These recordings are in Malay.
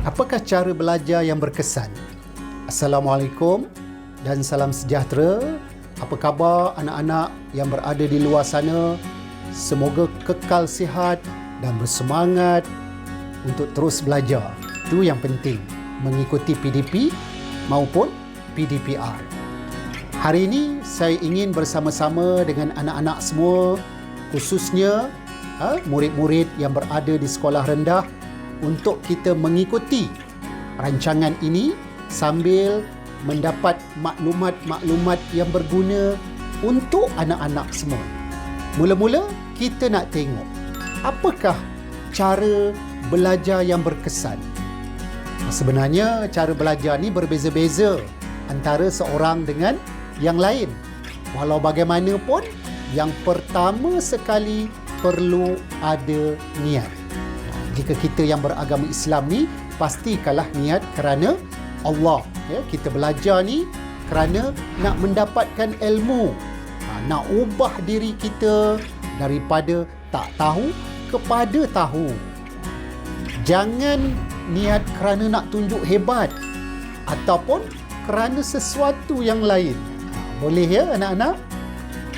Apakah cara belajar yang berkesan? Assalamualaikum dan salam sejahtera. Apa khabar anak-anak yang berada di luar sana? Semoga kekal sihat dan bersemangat untuk terus belajar. Itu yang penting, mengikuti PDP maupun PDPR. Hari ini saya ingin bersama-sama dengan anak-anak semua, khususnya murid-murid yang berada di sekolah rendah, untuk kita mengikuti rancangan ini sambil mendapat maklumat-maklumat yang berguna untuk anak-anak semua. Mula-mula kita nak tengok apakah cara belajar yang berkesan. Sebenarnya cara belajar ni berbeza-beza antara seorang dengan yang lain. Walau bagaimanapun, yang pertama sekali perlu ada niat. Jika kita yang beragama Islam ni, pastikanlah niat kerana Allah. Kita belajar ni kerana nak mendapatkan ilmu, nak ubah diri kita daripada tak tahu kepada tahu. Jangan niat kerana nak tunjuk hebat ataupun kerana sesuatu yang lain. Boleh ya anak-anak?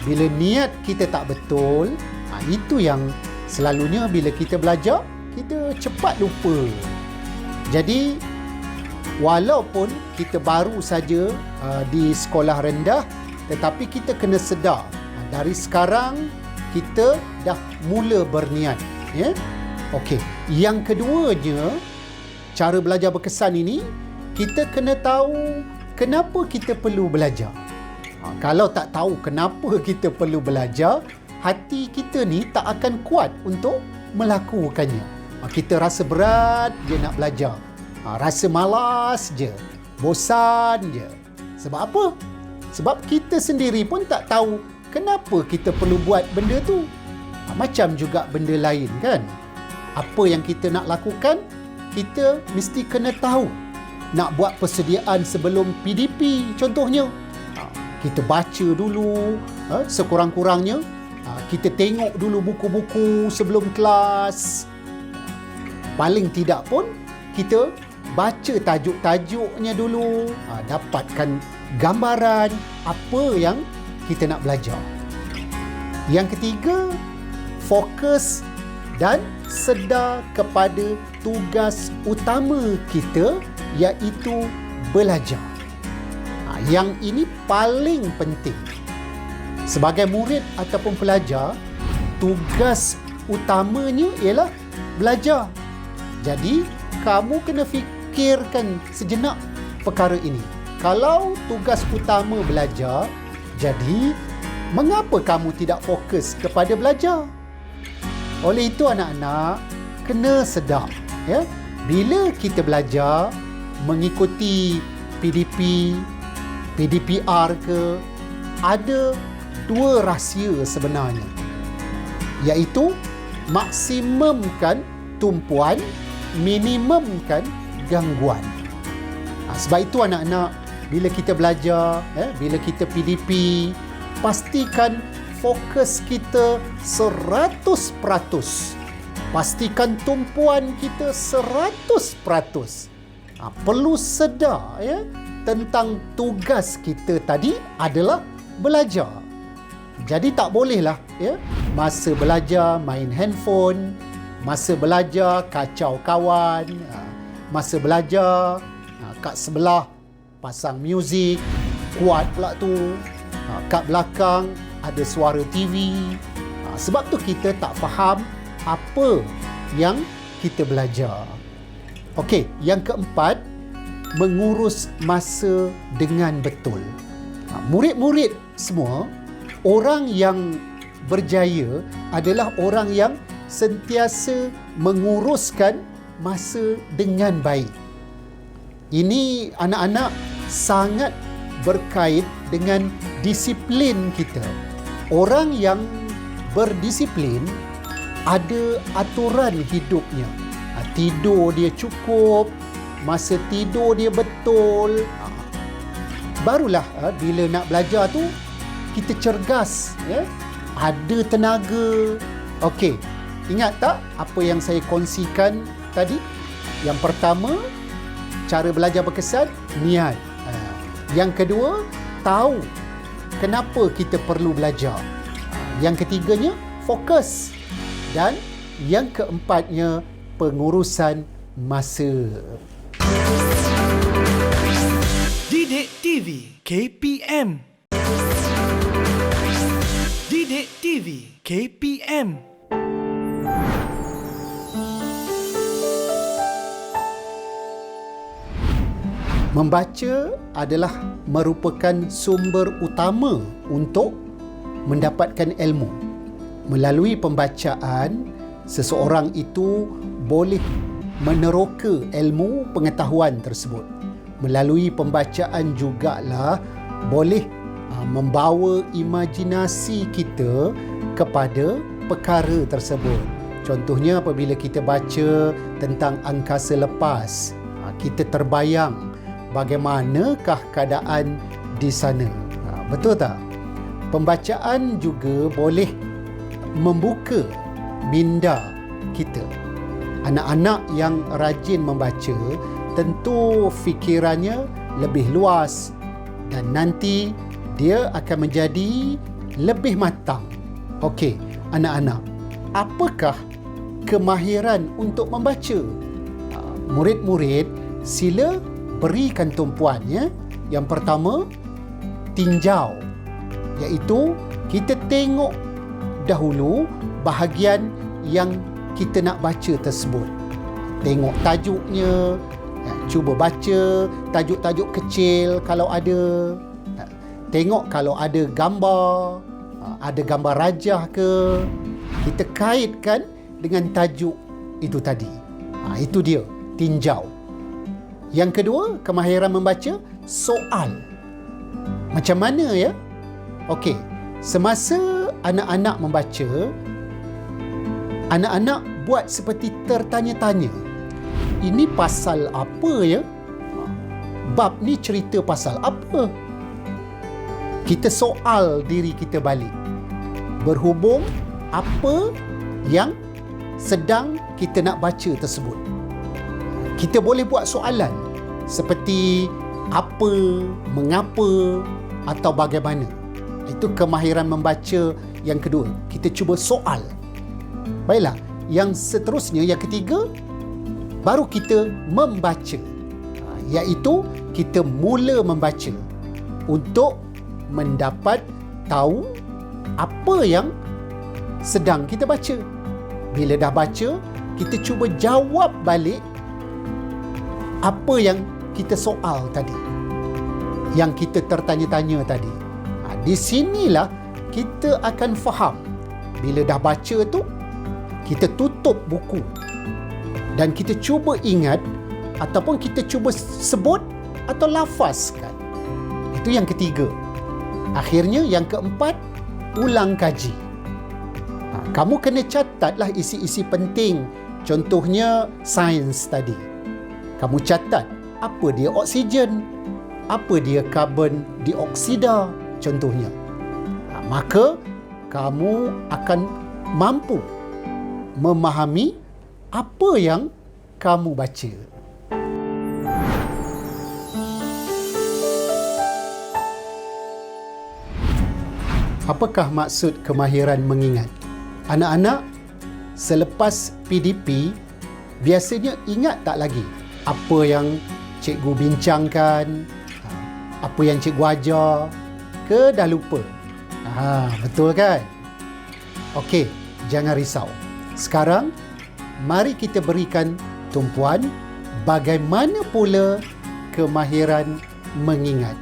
Bila niat kita tak betul, itu yang selalunya bila kita belajar, kita cepat lupa. Jadi, walaupun kita baru saja di sekolah rendah, tetapi kita kena sedar, dari sekarang kita dah mula berniat. Ya? Okey. Yang keduanya, cara belajar berkesan ini, kita kena tahu kenapa kita perlu belajar. Kalau tak tahu kenapa kita perlu belajar, hati kita ni tak akan kuat untuk melakukannya. Kita rasa berat je nak belajar. Rasa malas je. Bosan je. Sebab apa? Sebab kita sendiri pun tak tahu kenapa kita perlu buat benda tu. Macam juga benda lain kan? Apa yang kita nak lakukan, kita mesti kena tahu. Nak buat persediaan sebelum PDP contohnya. Kita baca dulu, sekurang-kurangnya. Kita tengok dulu buku-buku sebelum kelas. Paling tidak pun kita baca tajuk-tajuknya dulu, dapatkan gambaran apa yang kita nak belajar. Yang ketiga, fokus dan sedar kepada tugas utama kita, iaitu belajar. Yang ini paling penting. Sebagai murid ataupun pelajar, tugas utamanya ialah belajar. Jadi, kamu kena fikirkan sejenak perkara ini. Kalau tugas utama belajar, jadi mengapa kamu tidak fokus kepada belajar? Oleh itu anak-anak, kena sedar. Ya? Bila kita belajar mengikuti PDP, PDPR ke, ada dua rahsia sebenarnya. Iaitu maksimumkan tumpuan, minimumkan gangguan. Sebab itu anak-anak, bila kita belajar, bila kita PDP, pastikan fokus kita 100%. Pastikan tumpuan kita 100%. Perlu sedar tentang tugas kita tadi adalah belajar. Jadi tak bolehlah masa belajar main handphone, masa belajar kacau kawan, masa belajar kat sebelah pasang muzik kuat pula tu, kat belakang ada suara TV. Sebab tu kita tak faham apa yang kita belajar. Okey, yang keempat, mengurus masa dengan betul. Murid-murid semua, orang yang berjaya adalah orang yang sentiasa menguruskan masa dengan baik. Ini anak-anak sangat berkait dengan disiplin kita. Orang yang berdisiplin ada aturan hidupnya. Tidur dia cukup, masa tidur dia betul. Barulah bila nak belajar tu kita cergas, ada tenaga. Okey, ingat tak apa yang saya kongsikan tadi? Yang pertama, cara belajar berkesan, niat. Yang kedua, tahu kenapa kita perlu belajar. Yang ketiganya, fokus. Dan yang keempatnya, pengurusan masa. Didik TV KPM. Didik TV KPM. Membaca adalah merupakan sumber utama untuk mendapatkan ilmu. Melalui pembacaan, seseorang itu boleh meneroka ilmu pengetahuan tersebut. Melalui pembacaan jugalah boleh membawa imajinasi kita kepada perkara tersebut. Contohnya apabila kita baca tentang angkasa lepas, kita terbayang bagaimanakah keadaan di sana. Betul tak? Pembacaan juga boleh membuka minda kita. Anak-anak yang rajin membaca tentu fikirannya lebih luas dan nanti dia akan menjadi lebih matang. Okey, anak-anak, apakah kemahiran untuk membaca? Murid-murid, sila berikan tumpuan, ya. Yang pertama, tinjau, iaitu kita tengok dahulu bahagian yang kita nak baca tersebut. Tengok tajuknya, cuba baca tajuk-tajuk kecil kalau ada. Tengok kalau ada gambar rajah ke, kita kaitkan dengan tajuk itu tadi. Itu dia, tinjau. Yang kedua, kemahiran membaca, soal. Macam mana, ya? Okey, semasa anak-anak membaca, anak-anak buat seperti tertanya-tanya. Ini pasal apa, ya? Bab ni cerita pasal apa? Kita soal diri kita balik. Berhubung apa yang sedang kita nak baca tersebut. Kita boleh buat soalan seperti apa, mengapa atau bagaimana. Itu kemahiran membaca yang kedua. Kita cuba soal. Baiklah, yang seterusnya, yang ketiga, baru kita membaca. Iaitu kita mula membaca untuk mendapat tahu apa yang sedang kita baca. Bila dah baca, kita cuba jawab balik apa yang kita soal tadi, yang kita tertanya-tanya tadi. Di sinilah kita akan faham. Bila dah baca tu, kita tutup buku dan kita cuba ingat ataupun kita cuba sebut atau lafazkan. Itu yang ketiga. Akhirnya yang keempat, ulang kaji. Kamu kena catatlah isi-isi penting. Contohnya sains tadi. Kamu catat apa dia oksigen, apa dia karbon dioksida contohnya. Maka kamu akan mampu memahami apa yang kamu baca. Apakah maksud kemahiran mengingat? Anak-anak selepas PDP biasanya ingat tak lagi apa yang cikgu bincangkan, apa yang cikgu ajar, ke dah lupa? Betul kan? Okey, jangan risau. Sekarang, mari kita berikan tumpuan bagaimana pula kemahiran mengingat.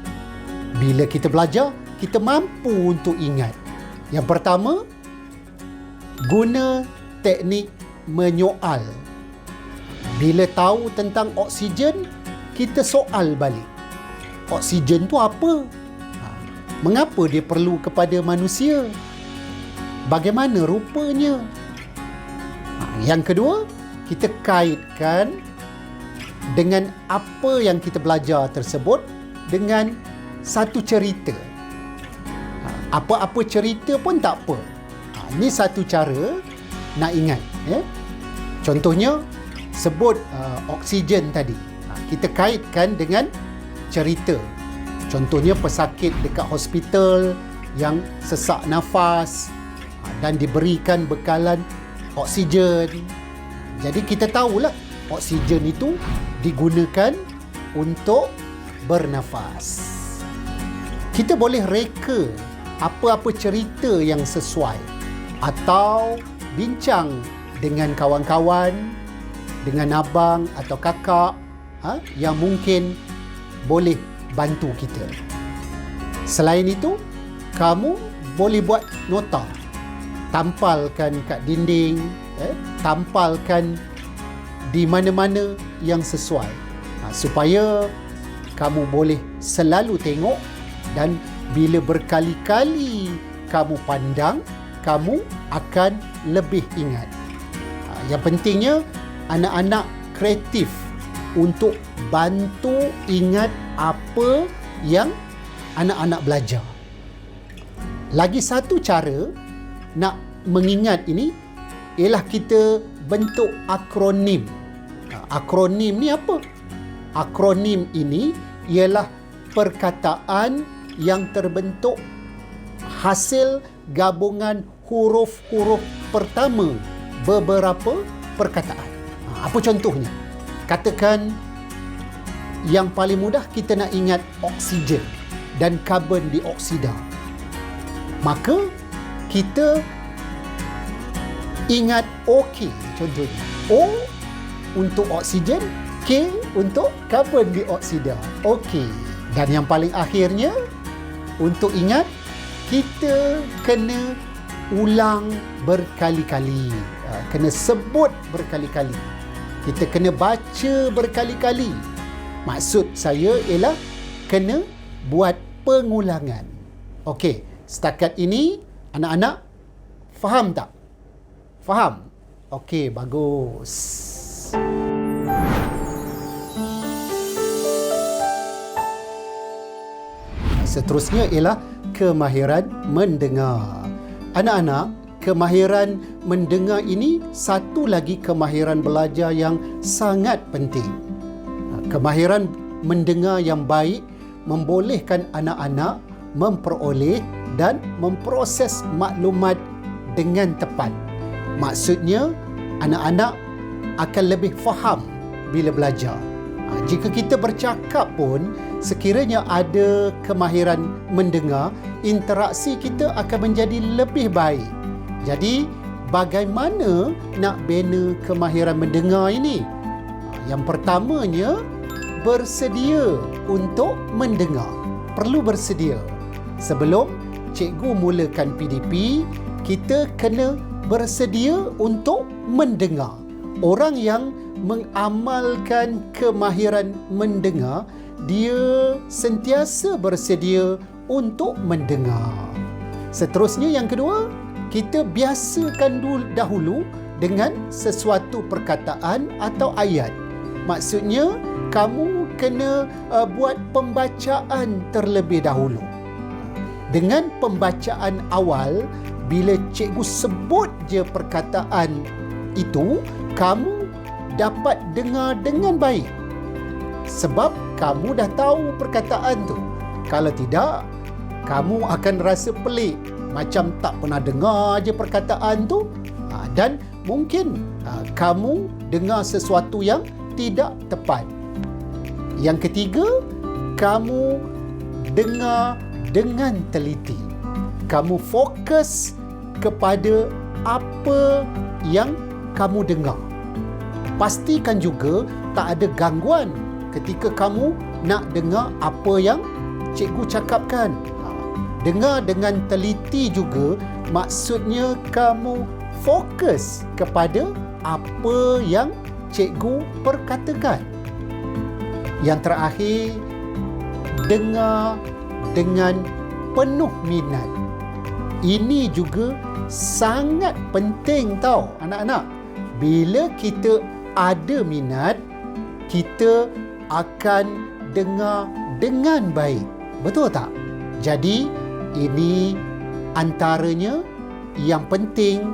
Bila kita belajar, kita mampu untuk ingat. Yang pertama, guna teknik menyoal. Bila tahu tentang oksigen, kita soal balik. Oksigen tu apa? Mengapa dia perlu kepada manusia? Bagaimana rupanya? Yang kedua, kita kaitkan dengan apa yang kita belajar tersebut dengan satu cerita. Apa-apa cerita pun tak apa. Ini satu cara nak ingat. Ya? Contohnya, sebut oksigen tadi. Kita kaitkan dengan cerita. Contohnya pesakit dekat hospital yang sesak nafas dan diberikan bekalan oksigen. Jadi kita tahulah oksigen itu digunakan untuk bernafas. Kita boleh reka apa-apa cerita yang sesuai atau bincang dengan kawan-kawan, dengan abang atau kakak yang mungkin boleh bantu kita. Selain itu, kamu boleh buat nota, tampalkan kat dinding, tampalkan di mana-mana yang sesuai, supaya kamu boleh selalu tengok, dan bila berkali-kali kamu pandang, kamu akan lebih ingat. Yang pentingnya, anak-anak kreatif untuk bantu ingat apa yang anak-anak belajar. Lagi satu cara nak mengingat ini ialah kita bentuk akronim. Akronim ni apa? Akronim ini ialah perkataan yang terbentuk hasil gabungan huruf-huruf pertama beberapa perkataan. Apa contohnya? Katakan yang paling mudah kita nak ingat oksigen dan karbon dioksida. Maka kita ingat OK contohnya. O untuk oksigen, K untuk karbon dioksida. OK. Dan yang paling akhirnya, untuk ingat, kita kena ulang berkali-kali. Kena sebut berkali-kali. Kita kena baca berkali-kali. Maksud saya ialah kena buat pengulangan. Okey, setakat ini anak-anak faham tak? Faham? Okey, bagus. Seterusnya ialah kemahiran mendengar. Anak-anak, kemahiran mendengar ini satu lagi kemahiran belajar yang sangat penting. Kemahiran mendengar yang baik membolehkan anak-anak memperoleh dan memproses maklumat dengan tepat. Maksudnya, anak-anak akan lebih faham bila belajar. Jika kita bercakap pun, sekiranya ada kemahiran mendengar, interaksi kita akan menjadi lebih baik. Jadi, bagaimana nak bina kemahiran mendengar ini? Yang pertamanya, bersedia untuk mendengar. Perlu bersedia. Sebelum cikgu mulakan PDP, kita kena bersedia untuk mendengar. Orang yang mengamalkan kemahiran mendengar, dia sentiasa bersedia untuk mendengar. Seterusnya yang kedua, kita biasakan dahulu dengan sesuatu perkataan atau ayat. Maksudnya, kamu kena buat pembacaan terlebih dahulu. Dengan pembacaan awal, bila cikgu sebut je perkataan itu, kamu dapat dengar dengan baik. Sebab kamu dah tahu perkataan tu. Kalau tidak, kamu akan rasa pelik. Macam tak pernah dengar je perkataan tu. Dan mungkin kamu dengar sesuatu yang tidak tepat. Yang ketiga, kamu dengar dengan teliti. Kamu fokus kepada apa yang kamu dengar. Pastikan juga tak ada gangguan ketika kamu nak dengar apa yang cikgu cakapkan. Dengar dengan teliti juga, maksudnya kamu fokus kepada apa yang cikgu perkatakan. Yang terakhir, dengar dengan penuh minat. Ini juga sangat penting tau anak-anak. Bila kita ada minat, kita akan dengar dengan baik. Betul tak? Jadi, ini antaranya yang penting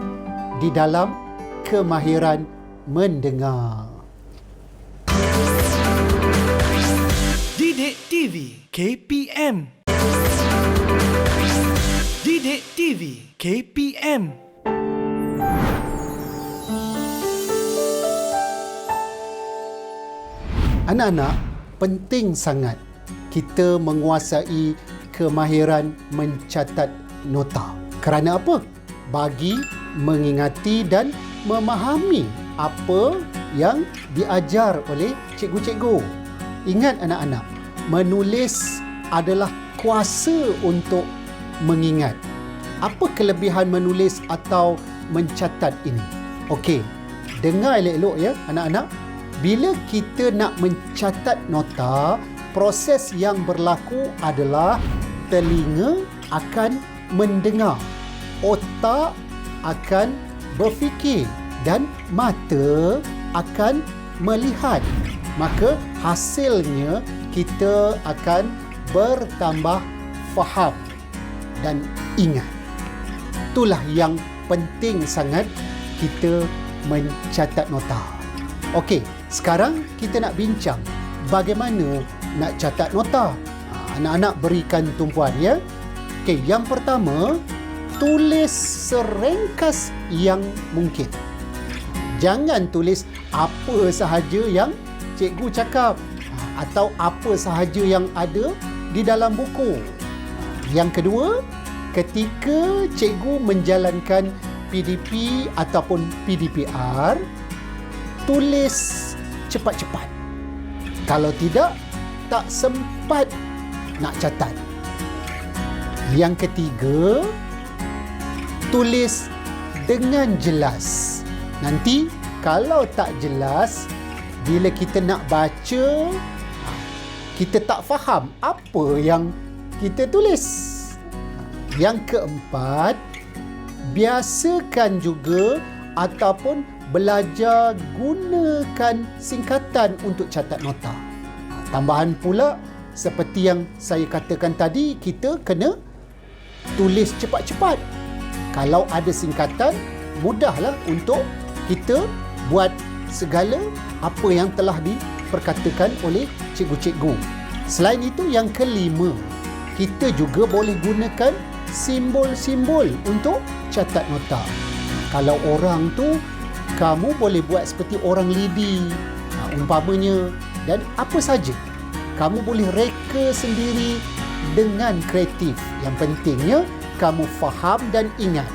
di dalam kemahiran mendengar. Didik TV KPM. Didik TV KPM. Anak-anak, penting sangat kita menguasai kemahiran mencatat nota. Kerana apa? Bagi mengingati dan memahami apa yang diajar oleh cikgu-cikgu. Ingat anak-anak, menulis adalah kuasa untuk mengingat. Apa kelebihan menulis atau mencatat ini? Okey, dengar elok-elok ya anak-anak. Bila kita nak mencatat nota, proses yang berlaku adalah telinga akan mendengar, otak akan berfikir dan mata akan melihat. Maka hasilnya kita akan bertambah faham dan ingat. Itulah yang penting sangat kita mencatat nota. Okey, sekarang kita nak bincang bagaimana nak catat nota. Anak-anak berikan tumpuan ya. Okey, yang pertama, tulis seringkas yang mungkin. Jangan tulis apa sahaja yang cikgu cakap atau apa sahaja yang ada di dalam buku. Yang kedua, ketika cikgu menjalankan PDP ataupun PDPR, tulis cepat-cepat. Kalau tidak, tak sempat nak catat. Yang ketiga, tulis dengan jelas. Nanti kalau tak jelas, bila kita nak baca, kita tak faham apa yang kita tulis. Yang keempat, biasakan juga ataupun belajar gunakan singkatan untuk catat nota. Tambahan pula, seperti yang saya katakan tadi, kita kena tulis cepat-cepat. Kalau ada singkatan, mudahlah untuk kita buat segala apa yang telah diperkatakan oleh cikgu-cikgu. Selain itu, yang kelima, kita juga boleh gunakan simbol-simbol untuk catat nota. Kalau orang tu, kamu boleh buat seperti orang lidi, umpamanya, dan apa saja. Kamu boleh reka sendiri dengan kreatif. Yang pentingnya, kamu faham dan ingat.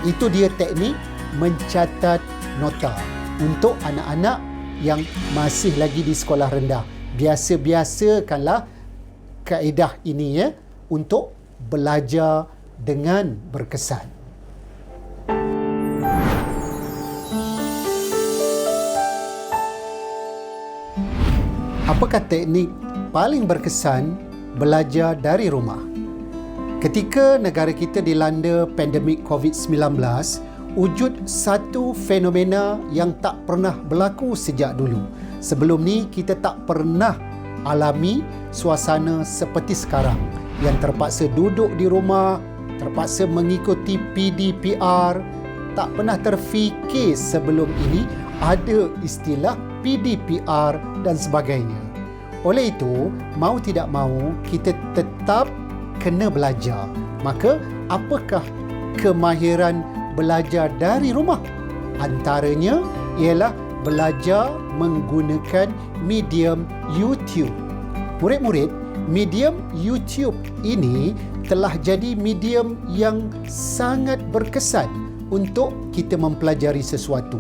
Itu dia teknik mencatat nota. Untuk anak-anak yang masih lagi di sekolah rendah, biasa-biasakanlah kaedah ini ya, untuk belajar dengan berkesan. Apakah teknik paling berkesan belajar dari rumah? Ketika negara kita dilanda pandemik COVID-19, wujud satu fenomena yang tak pernah berlaku sejak dulu. Sebelum ni, kita tak pernah alami suasana seperti sekarang, yang terpaksa duduk di rumah, terpaksa mengikuti PDPR. Tak pernah terfikir sebelum ini ada istilah PDPR dan sebagainya. Oleh itu, mau tidak mau, kita tetap kena belajar. Maka, apakah kemahiran belajar dari rumah? Antaranya ialah belajar menggunakan medium YouTube. Murid-murid, medium YouTube ini telah jadi medium yang sangat berkesan untuk kita mempelajari sesuatu.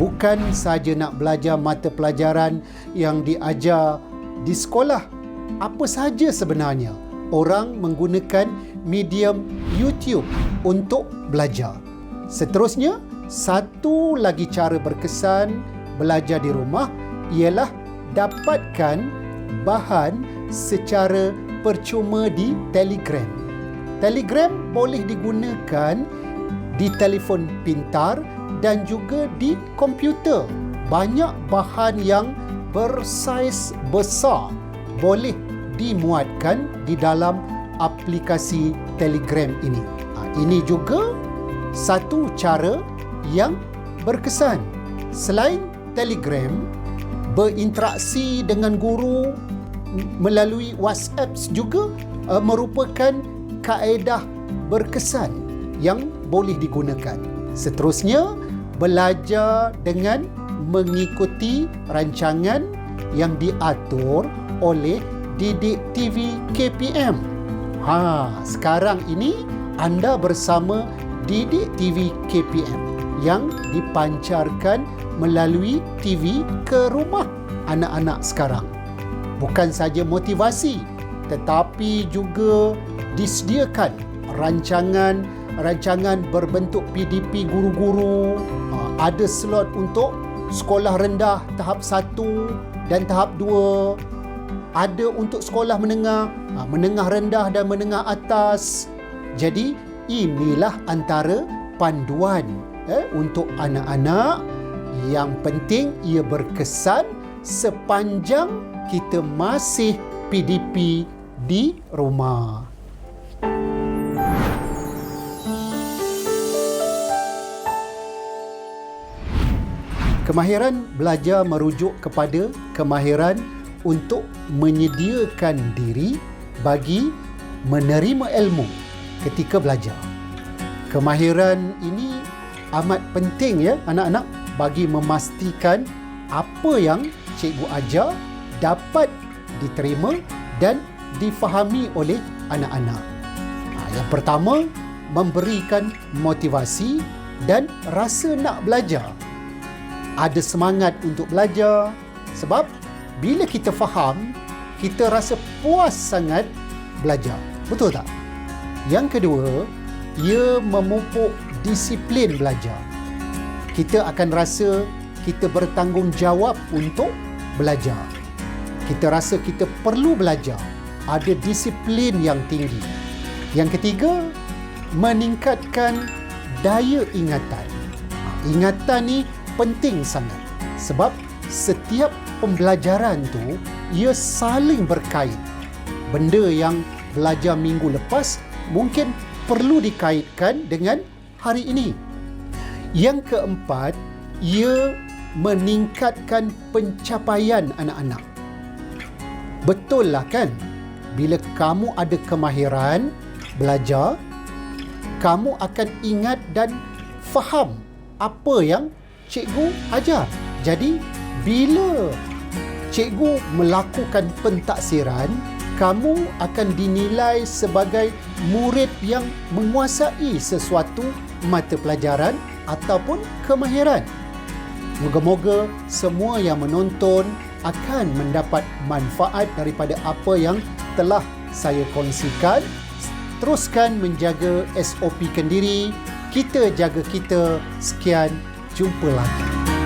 Bukan sahaja nak belajar mata pelajaran yang diajar di sekolah. Apa sahaja sebenarnya, orang menggunakan medium YouTube untuk belajar. Seterusnya, satu lagi cara berkesan belajar di rumah ialah dapatkan bahan secara percuma di Telegram. Telegram boleh digunakan di telefon pintar dan juga di komputer. Banyak bahan yang bersaiz besar boleh dimuatkan di dalam aplikasi Telegram ini. Ini juga satu cara yang berkesan. Selain Telegram, berinteraksi dengan guru melalui WhatsApp juga merupakan kaedah berkesan yang boleh digunakan. Seterusnya, belajar dengan mengikuti rancangan yang diatur oleh Didik TV KPM. Sekarang ini anda bersama Didik TV KPM yang dipancarkan melalui TV ke rumah anak-anak sekarang. Bukan saja motivasi, tetapi juga disediakan rancangan berbentuk PDP guru-guru. Ada slot untuk sekolah rendah tahap 1 dan tahap 2. Ada untuk sekolah menengah, menengah rendah dan menengah atas. Jadi inilah antara panduan untuk anak-anak. Yang penting ia berkesan sepanjang kita masih PDP di rumah. Kemahiran belajar merujuk kepada kemahiran untuk menyediakan diri bagi menerima ilmu ketika belajar. Kemahiran ini amat penting ya anak-anak bagi memastikan apa yang cikgu ajar dapat diterima dan difahami oleh anak-anak. Yang pertama, memberikan motivasi dan rasa nak belajar. Ada semangat untuk belajar sebab bila kita faham, kita rasa puas sangat belajar. Betul tak? Yang kedua, ia memupuk disiplin belajar. Kita akan rasa kita bertanggungjawab untuk belajar. Kita rasa kita perlu belajar. Ada disiplin yang tinggi. Yang ketiga, meningkatkan daya ingatan. Ingatan ni penting sangat sebab setiap pembelajaran tu ia saling berkait. Benda yang belajar minggu lepas mungkin perlu dikaitkan dengan hari ini. Yang keempat, ia meningkatkan pencapaian anak-anak. Betul lah kan? Bila kamu ada kemahiran belajar, kamu akan ingat dan faham apa yang cikgu ajar. Jadi, bila cikgu melakukan pentaksiran, kamu akan dinilai sebagai murid yang menguasai sesuatu mata pelajaran ataupun kemahiran. Moga-moga semua yang menonton akan mendapat manfaat daripada apa yang telah saya kongsikan. Teruskan menjaga SOP kendiri. Kita jaga kita. Sekian, jumpa lagi.